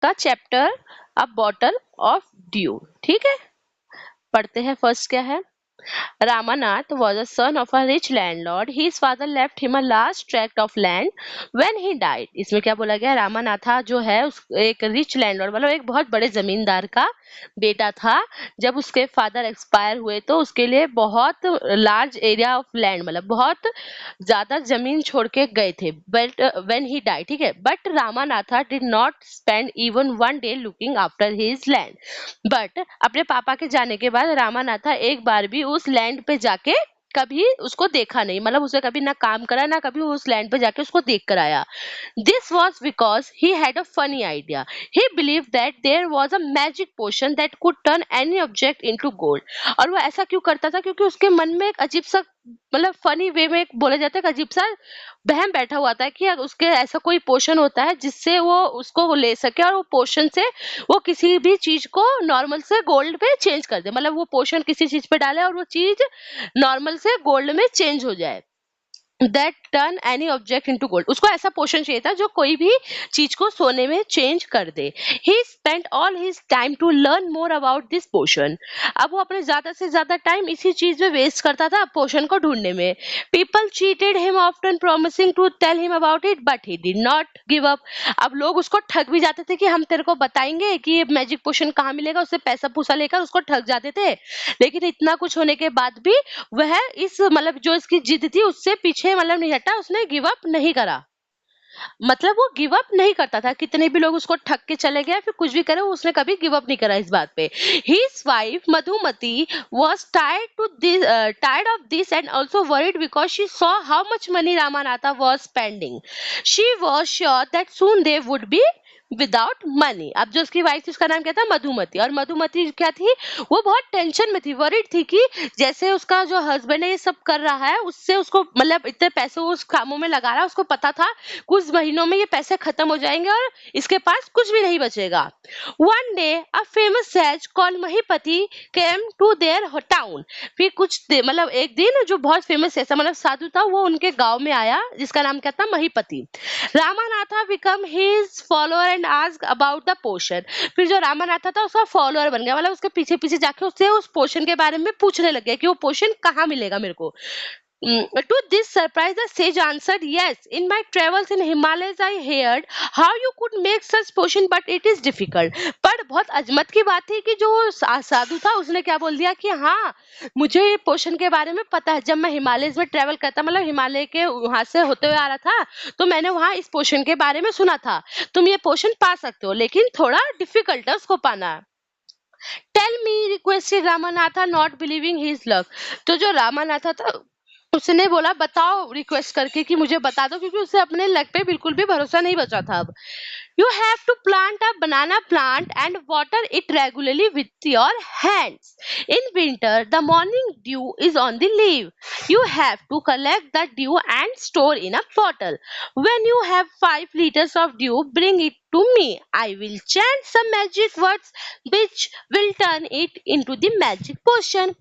का chapter a bottle of due. ठीक है, पढ़ते हैं। फर्स्ट क्या है? Ramanath was a son of a rich landlord. His father left him a large tract of land when he died. इसमें क्या बोला गया? रामानाथा जो है एक रिच लैंडलॉर्ड मतलब एक बहुत बड़े जमींदार का बेटा था। जब उसके फादर एक्सपायर हुए तो उसके लिए बहुत लार्ज एरिया ऑफ लैंड मतलब बहुत ज्यादा जमीन छोड़ के गए थे। बट व्हेन ही डाइड, ठीक है, but Ramanatha did not spend even one day looking after his land. But अपने पापा के जाने के बाद रामानाथा एक बार भी उस लैंड पे जाके कभी उसको देखा नहीं, मतलब उसे कभी ना काम करा ना कभी उस लैंड पे जाके उसको देख कर आया। This was because he had a funny idea. He believed that there was a magic potion that could turn any object into gold. और वो ऐसा क्यों करता था? क्योंकि उसके मन में एक अजीब सा मतलब फनी वे में एक बोला जाता है कि अजीब सा वहम बैठा हुआ था कि अगर उसके ऐसा कोई पोशन होता है जिससे वो उसको वो ले सके और वो पोशन से वो किसी भी चीज को नॉर्मल से गोल्ड पे चेंज कर दे। मतलब वो पोशन किसी चीज पे डाले और वो चीज नॉर्मल से गोल्ड में चेंज हो जाए। That turn any object into gold. उसको ऐसा पोशन चाहिए था जो कोई भी चीज को सोने में चेंज कर दे। He spent all his time to learn more about this potion. अब वो अपने ज्यादा से ज्यादा टाइम इसी चीज में वेस्ट करता था पोशन को ढूंढने में। People cheated him often promising to tell him about it but he did not give up. अब लोग उसको ठग भी जाते थे कि हम तेरे को बताएंगे कि ये मैजिक पोशन कहाँ मिलेगा, उससे पैसा पूसा लेकर उसको ठग जाते थे। लेकिन इतना कुछ होने के बाद भी वह इस मतलब जो इसकी जिद थी उससे पीछे मतलब नहीं हटा, उसने गिव अप नहीं करा। मतलब वो गिव अप नहीं करता था, कितने भी लोग उसको ठग के चले गए फिर कुछ भी करे उसने कभी गिव अप नहीं करा इस बात पे। His wife Madhumati was tired of this and also worried because she saw how much money Ramanatha was spending. She was sure that soon they would be without money. अब जो उसकी वाइफ थी उसका नाम क्या था? मधुमती। और मधुमती क्या थी? वो बहुत टेंशन में थी, वरीड थी कि जैसे उसका जो हस्बैंड है ये सब कर रहा है उससे उसको मतलब इतने पैसे वो उस कामों में लगा रहा है, उसको पता था कुछ महीनों में ये पैसे खत्म हो जाएंगे और इसके पास कुछ भी नहीं बचेगा। One day a famous sage called Mahipati came to their town. फिर मतलब एक दिन जो बहुत फेमस ऐसा मतलब साधु था वो उनके गांव में आया जिसका नाम क्या था? Mahipati. Ramanatha become his follower and ask about the potion. फिर जो रामानाथा था उसका फॉलोअर बन गया, मतलब उसके पीछे पीछे जाके उससे उस पोशन के बारे में पूछने लग गया कि वो पोशन कहाँ मिलेगा मेरे को। To this surprise, the sage answered, "Yes, in my travels in Himalayas, I heard how you could make such potion, but it is difficult." पर बहुत अजमत की बात थी कि जो साधु था उसने क्या बोल दिया कि हाँ मुझे ये पोशन के बारे में पता है। जब मैं हिमालय में ट्रेवल करता मतलब हिमालय के वहां से होते हुए आ रहा था तो मैंने वहां इस पोशन के बारे में सुना था। तुम ये पोशन पा सकते हो लेकिन थोड़ा डिफिकल्ट है उसको पाना। Tell me, requested Ramanatha not believing his luck. तो जो रामानाथा था उसने बोला बताओ रिक्वेस्ट करके कि मुझे बता दो, क्योंकि उसे अपने लक पे बिल्कुल भी भरोसा नहीं बचा था। अब you have to plant a banana plant and water it regularly with your hands. In winter, the morning dew is on the leaf. You have to collect the dew and store in a bottle. When you have 5 liters of dew, bring it to me. I will chant some magic words which will turn it into the magic potion.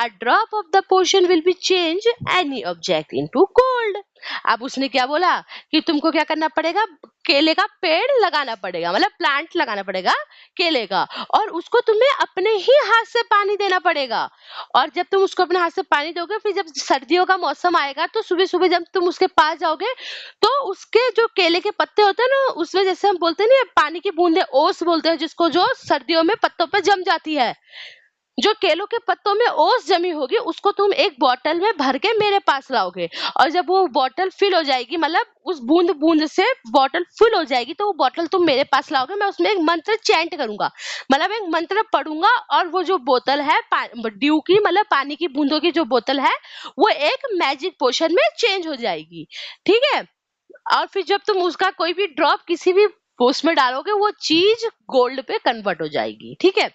A drop of the potion will be changed any object into gold. अब उसने क्या बोला कि तुमको क्या करना पड़ेगा? केले का पेड़ लगाना पड़ेगा, मतलब प्लांट लगाना पड़ेगा केले का, और उसको तुम्हें अपने ही हाथ से पानी देना पड़ेगा। और जब तुम उसको अपने हाथ से पानी दोगे फिर जब सर्दियों का मौसम आएगा तो सुबह सुबह जब तुम उसके पास जाओगे तो उसके जो केले के पत्ते होते हैं ना उसमें जैसे हम बोलते हैं ना पानी की बूंदे ओस बोलते हैं जिसको, जो सर्दियों में पत्तों पे जम जाती है, जो केलों के पत्तों में ओस जमी होगी उसको तुम एक बोतल में भर के मेरे पास लाओगे। और जब वो बोतल फिल हो जाएगी मतलब उस बूंद बूंद से बोतल फुल हो जाएगी तो वो बोतल तुम मेरे पास लाओगे, मैं उसमें एक मंत्र चैंट करूंगा, मतलब एक मंत्र पढ़ूंगा और वो जो बोतल है ड्यू की मतलब पानी की बूंदों की जो बोतल है वो एक मैजिक पोशन में चेंज हो जाएगी। ठीक है, और फिर जब तुम उसका कोई भी ड्रॉप किसी भी पोस्ट में डालोगे वो चीज गोल्ड पे कन्वर्ट हो जाएगी। ठीक है,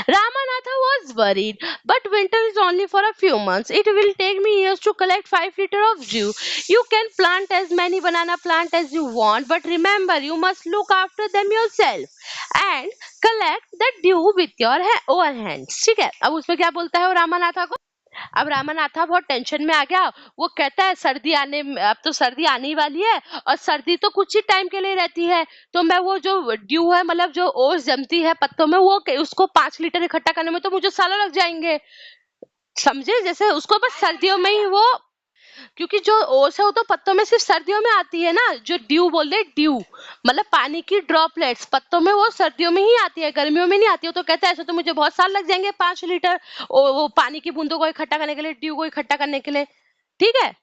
Ramanatha was worried, but winter is only for a few months. It will take me years to collect 5 liters of dew. You can plant as many banana plants as you want, but remember, you must look after them yourself and collect the dew with your own hands. ठीक है, अब उसमें क्या बोलता है वो रामानाथा को? अब रामानाथा बहुत टेंशन में आ गया। वो कहता है सर्दी अब तो सर्दी आने ही वाली है, और सर्दी तो कुछ ही टाइम के लिए रहती है, तो मैं वो जो ड्यू है, मतलब जो ओस जमती है पत्तों में, वो उसको 5 लीटर इकट्ठा करने में तो मुझे सालों लग जाएंगे। समझे? जैसे उसको बस सर्दियों में ही वो, क्योंकि जो ओस है वो तो पत्तों में सिर्फ सर्दियों में आती है ना, जो ड्यू बोलते हैं, ड्यू मतलब पानी की ड्रॉपलेट्स पत्तों में, वो सर्दियों में ही आती है, गर्मियों में नहीं आती है। तो कहता है ऐसे तो मुझे बहुत साल लग जाएंगे 5 लीटर वो पानी की बूंदों को इकट्ठा करने के लिए, ड्यू को इकट्ठा करने के लिए। ठीक है।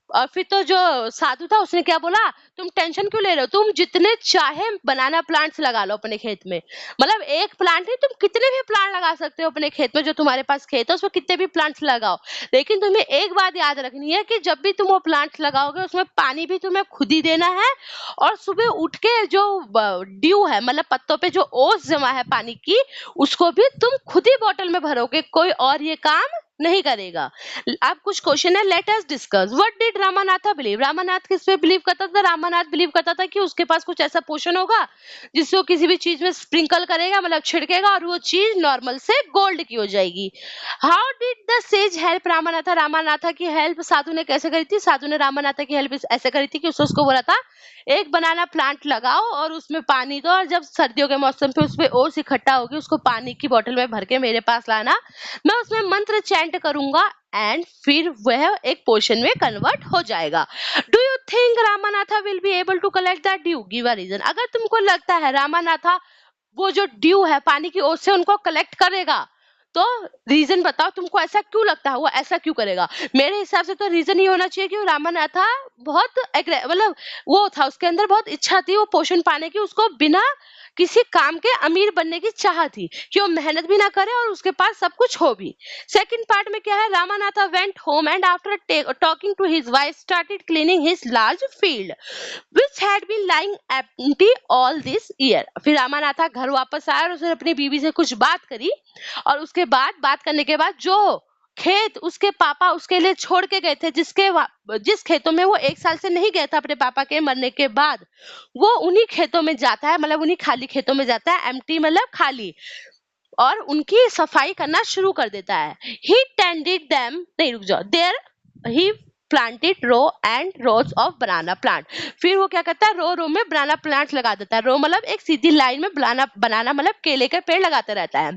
और फिर तो जो साधु था उसने क्या बोला, तुम टेंशन क्यों ले रहे हो, तुम जितने चाहे बनाना प्लांट्स लगा लो अपने खेत में। मतलब एक प्लांट नहीं, तुम कितने भी प्लांट लगा सकते हो अपने खेत में, जो तुम्हारे पास खेत है उसमें कितने भी प्लांट्स लगाओ। लेकिन तुम्हें एक बात याद रखनी है कि जब भी तुम वो प्लांट्स लगाओगे उसमें पानी भी तुम्हें खुद ही देना है। और सुबह उठ के जो ड्यू है, मतलब पत्तों पे जो ओस जमा है पानी की, उसको भी तुम खुद ही बॉटल में भरोगे, कोई और ये काम नहीं करेगा। अब कुछ क्वेश्चन है, let us discuss. What did Ramanatha believe? Ramanath किस पे बिलीव करता था? रामानाथ बिलीव करता था कि उसके पास कुछ ऐसा पोषण होगा जिससे वो किसी भी चीज में स्प्रिंकल करेगा, मतलब छिड़केगा, और वो चीज नॉर्मल से गोल्ड की हो जाएगी। How did the sage help Ramanatha? Ramanatha की हेल्प साधु ने कैसे करी थी? साधु ने रामानाथा की हेल्प ऐसे करी थी कि उसने उसको बोला था एक बनाना प्लांट लगाओ और उसमें पानी दो, और जब सर्दियों के मौसम पे उसपे ओस इकट्ठा होगी उसको पानी की बोतल में भर के मेरे पास लाना, मैं उसमें मंत्र चैंट करूंगा, एंड फिर वह एक पोर्शन में कन्वर्ट हो जाएगा। Do you think Ramanatha will be able to collect that dew? Give a reason. अगर तुमको लगता है रामानाथा वो जो ड्यू है पानी की ओस से उनको कलेक्ट करेगा, तो रीजन बताओ, तुमको ऐसा क्यों लगता है वो ऐसा क्यों करेगा? मेरे हिसाब से तो रीजन ये होना चाहिए कि रामानाथा बहुत मतलब वो था, उसके अंदर बहुत इच्छा थी वो पोषण पाने की, उसको बिना किसी काम के अमीर बनने की चाह थी कि वो मेहनत भी ना करे और उसके पास सब कुछ हो भी। सेकंड पार्ट में क्या है, Ramanatha went home and after talking to his wife started cleaning his large field which had been lying empty all this year। फिर रामानाथा घर वापस आया और उसने अपनी बीवी से कुछ बात करी, और उसके बाद बात करने के बाद जो खेत उसके पापा उसके लिए छोड़ के गए थे, जिस खेतों में वो 1 साल से नहीं गया था अपने पापा के मरने के बाद, वो उन्हीं खेतों में जाता है, मतलब उन्हीं खाली खेतों में जाता है, एम्प्टी मतलब खाली, और उनकी सफाई करना शुरू कर देता है। ही टेंडेड देम, नहीं रुक जाओ, there he planted row and rows of banana plant. फिर वो क्या करता है, रो रो में बनाना प्लांट लगा देता है। रो मतलब एक सीधी लाइन में बनाना मतलब केले के पेड़ लगाते रहता है।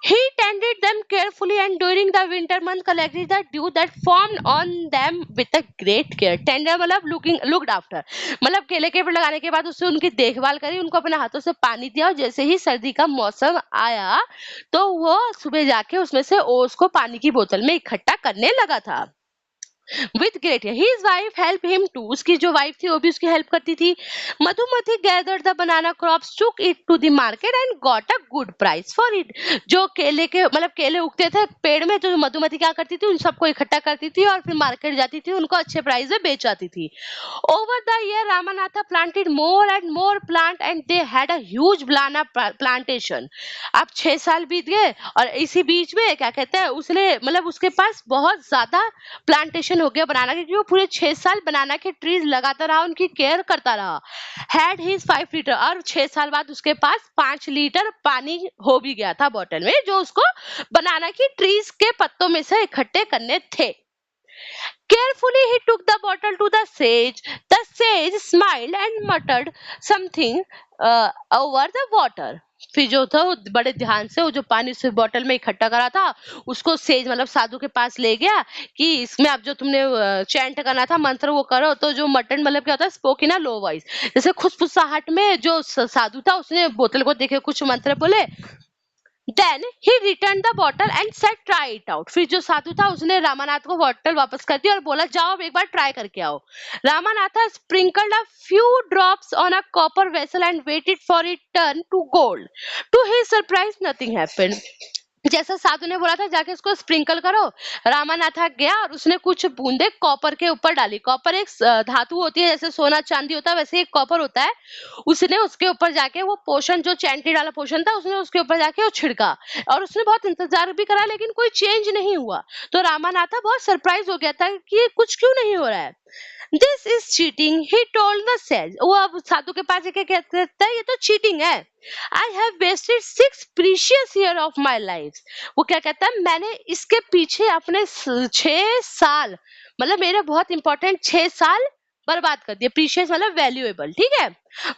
He tended them carefully and during the winter month collected the dew that formed on them with a great care। Tender मतलब looked after, मतलब केले के पेड़ लगाने के बाद उससे उनकी देखभाल करी, उनको अपने हाथों से पानी दिया, और जैसे ही सर्दी का मौसम आया तो वो सुबह जाके उसमें से ओस को पानी की बोतल में इकट्ठा करने लगा था। With great his wife help him to, उसकी जो वाइफ थी वो भी उसकी हेल्प करती थी। Madhumati gathered the banana crops, took it to the market and got a good price for it. जो केले के मतलब केले उगते थे पेड़ में, तो मधुमती क्या करती थी, उन सबको इकट्ठा करती थी और फिर मार्केट जाती थी, उनको अच्छे प्राइस में बेच आती थी। Over the year Ramanatha planted more and more plant and they had a huge banana plantation. अब 6 साल बीत गए और इसी बीच में क्या कहते हैं, उसने मतलब उसके पास बहुत ज्यादा प्लांटेशन हो गया बनाना के, क्योंकि वो पूरे 6 साल बनाना के ट्रीज लगाता रहा, उनकी केयर करता रहा। हैड हिज 5 लीटर, और 6 साल बाद उसके पास 5 लीटर पानी हो भी गया था बॉटल में, जो उसको बनाना की ट्रीज के पत्तों में से इकट्ठे करने थे। Carefully he took the bottle to the sage. The sage smiled and muttered something over the water। फिर जो था वो बड़े ध्यान से वो जो पानी उस बोतल में इकट्ठा करा था उसको सेज मतलब साधु के पास ले गया कि इसमें अब जो तुमने चैंट करना था मंत्र वो करो। तो जो मटन मतलब क्या होता है, spoke in a low voice, जैसे खुसफुसाहट में जो साधु था उसने बोतल को देखे कुछ मंत्र बोले। Then he returned the bottle and said try it out। फिर जो साधु था उसने रामानाथ को बॉटल वापस कर दी और बोला जाओ अब एक बार ट्राई करके आओ। Ramanatha sprinkled a few drops on a copper vessel and waited for it turn to gold। To his surprise nothing happened। जैसा साधु ने बोला था जाके इसको स्प्रिंकल करो, रामानाथा गया और उसने कुछ बूंदे कॉपर के ऊपर डाली। कॉपर एक धातु होती है, जैसे सोना चांदी होता है वैसे एक कॉपर होता है। उसने उसके ऊपर जाके वो पोषण जो चैंटी डाला पोषण था उसने उसके ऊपर जाके वो छिड़का, और उसने बहुत इंतजार भी करा लेकिन कोई चेंज नहीं हुआ। तो रामानाथा बहुत सरप्राइज हो गया था कि ये कुछ क्यों नहीं हो रहा है। This is cheating he told the sage. वो अब साधु के पास जाके कहता है ये तो चीटिंग है। I have wasted 6 precious year of my life. वो क्या कहता है, मैंने इसके पीछे अपने 6 साल, मतलब मेरे बहुत इंपॉर्टेंट 6 साल बर्बाद कर दिए। प्रीशियस मतलब वैल्यूएबल, ठीक है।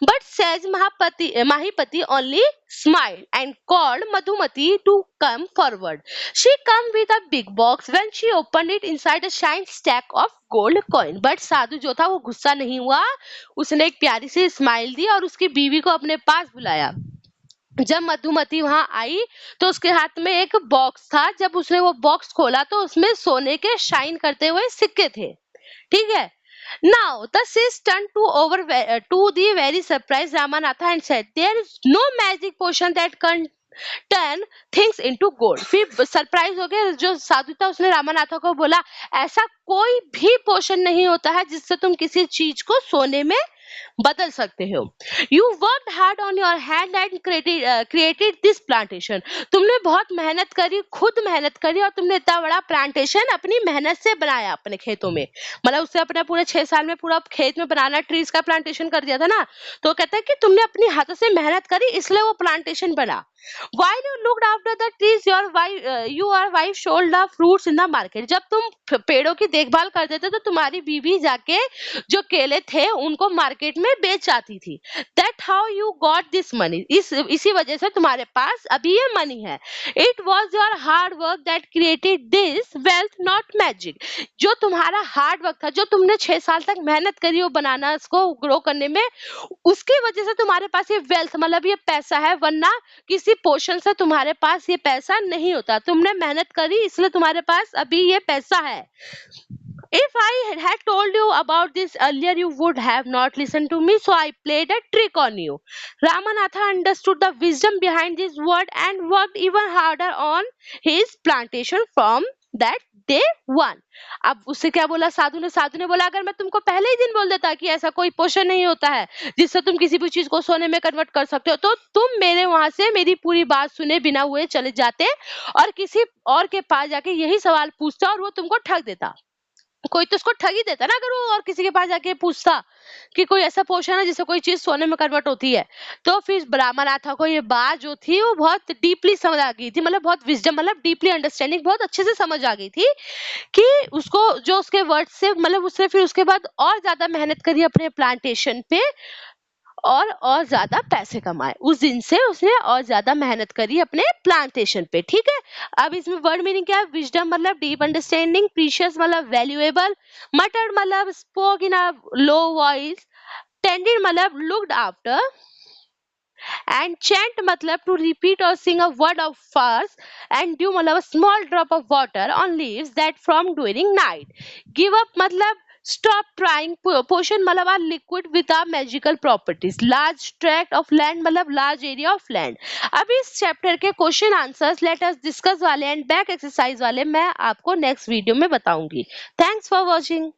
But sage Mahipati only smile and called Madhumati to come forward. She came with a big box when she opened it inside a shine stack of gold coin. But साधु जो था वो गुस्सा नहीं हुआ, उसने एक प्यारी सी स्माइल दी और उसकी बीवी को अपने पास बुलाया। जब मधुमती वहां आई तो उसके हाथ में एक बॉक्स था। जब उसने वो बॉक्स खोला तो उसमें सोने के शाइन करते हुए सिक्के थे, ठीक है। Now the sis turned to the very surprised Ramanatha and said, "There is no magic potion that can turn things into gold." फिर सरप्राइज हो गया जो साधु था, उसने रामानाथा को बोला, ऐसा कोई भी पोशन नहीं होता है जिससे तुम किसी चीज को सोने में बदल सकते हो। You worked hard on your hand and created this plantation. तुमने बहुत मेहनत करी, खुद मेहनत करी, और तुमने इतना बड़ा प्लांटेशन अपनी मेहनत से बनाया अपने खेतों में। मतलब उससे अपने पूरे 6 साल में पूरा खेत में बनाना ट्रीज का प्लांटेशन कर दिया था ना। तो कहता है कि तुमने अपनी हाथों से मेहनत करी इसलिए वो प्लांटेशन बना। While you looked after the trees, your wife sold the fruits in the market. जब तुम पेड़ों की देखभाल करते थे तो तुम्हारी बीवी जाके जो केले थे उनको मार्केट में बेच आती थी। That how you got this money. इसी वजह से तुम्हारे पास अभी ये मनी है। It was your hard work that created this wealth, not magic. जो तुम्हारा हार्ड वर्क था, जो तुमने 6 साल तक मेहनत करी हो बनाना इसको ग्रो करने में, उसकी वजह से तुम्हारे पास ये वेल्थ मतलब ये पैसा है, वरना किसी पोर्शन से तुम्हारे पास ये पैसा नहीं होता। तुमने मेहनत करी इसलिए तुम्हारे पास अभी ये पैसा है। If I had told you about this earlier, you would have not listened to me, so I played a trick on you. Ramanatha understood the wisdom behind this word and worked even harder on his plantation from that day one. अब उससे क्या बोला साधु ने बोला, अगर मैं तुमको पहले ही दिन बोल देता कि ऐसा कोई पोषण नहीं होता है जिससे तुम किसी भी चीज को सोने में कन्वर्ट कर सकते हो, तो तुम मेरे वहां से मेरी पूरी बात सुने बिना हुए चले जाते और किसी और के पास जाके यही सवाल पूछता और वो तुमको ठग देता। कोई तो उसको ठग ही देता ना अगर वो और किसी के पास जाके पूछता कि कोई ऐसा पोषण है जिससे कोई चीज सोने में कन्वर्ट होती है। तो फिर ब्राह्मणाथा को ये बात जो थी वो बहुत डीपली समझ आ गई थी, मतलब बहुत विजडम, मतलब डीपली अंडरस्टैंडिंग बहुत अच्छे से समझ आ गई थी कि उसको जो उसके वर्ड से, मतलब उसने फिर उसके बाद और ज्यादा मेहनत करी अपने प्लांटेशन पे और ज्यादा पैसे कमाए। उस दिन से उसने और ज्यादा मेहनत करी अपने प्लांटेशन पे, ठीक है। अब इसमें वर्ड मीनिंग क्या है? विजडम मतलब डीप अंडरस्टैंडिंग, प्रीशियस मतलब वैल्यूएबल, मटर्ड मतलब spoke in a low voice, tended मतलब looked after, and chant matlab to repeat or sing a word of verse, and dew matlab a small drop of water on leaves that from during night. Give up matlab stop trying. Potion matlab a liquid with a magical properties. Large tract of land matlab large area of land. अब इस chapter के question answers late us discuss वाले and back exercise वाले मैं आपको next video में बताऊंगी। Thanks for watching.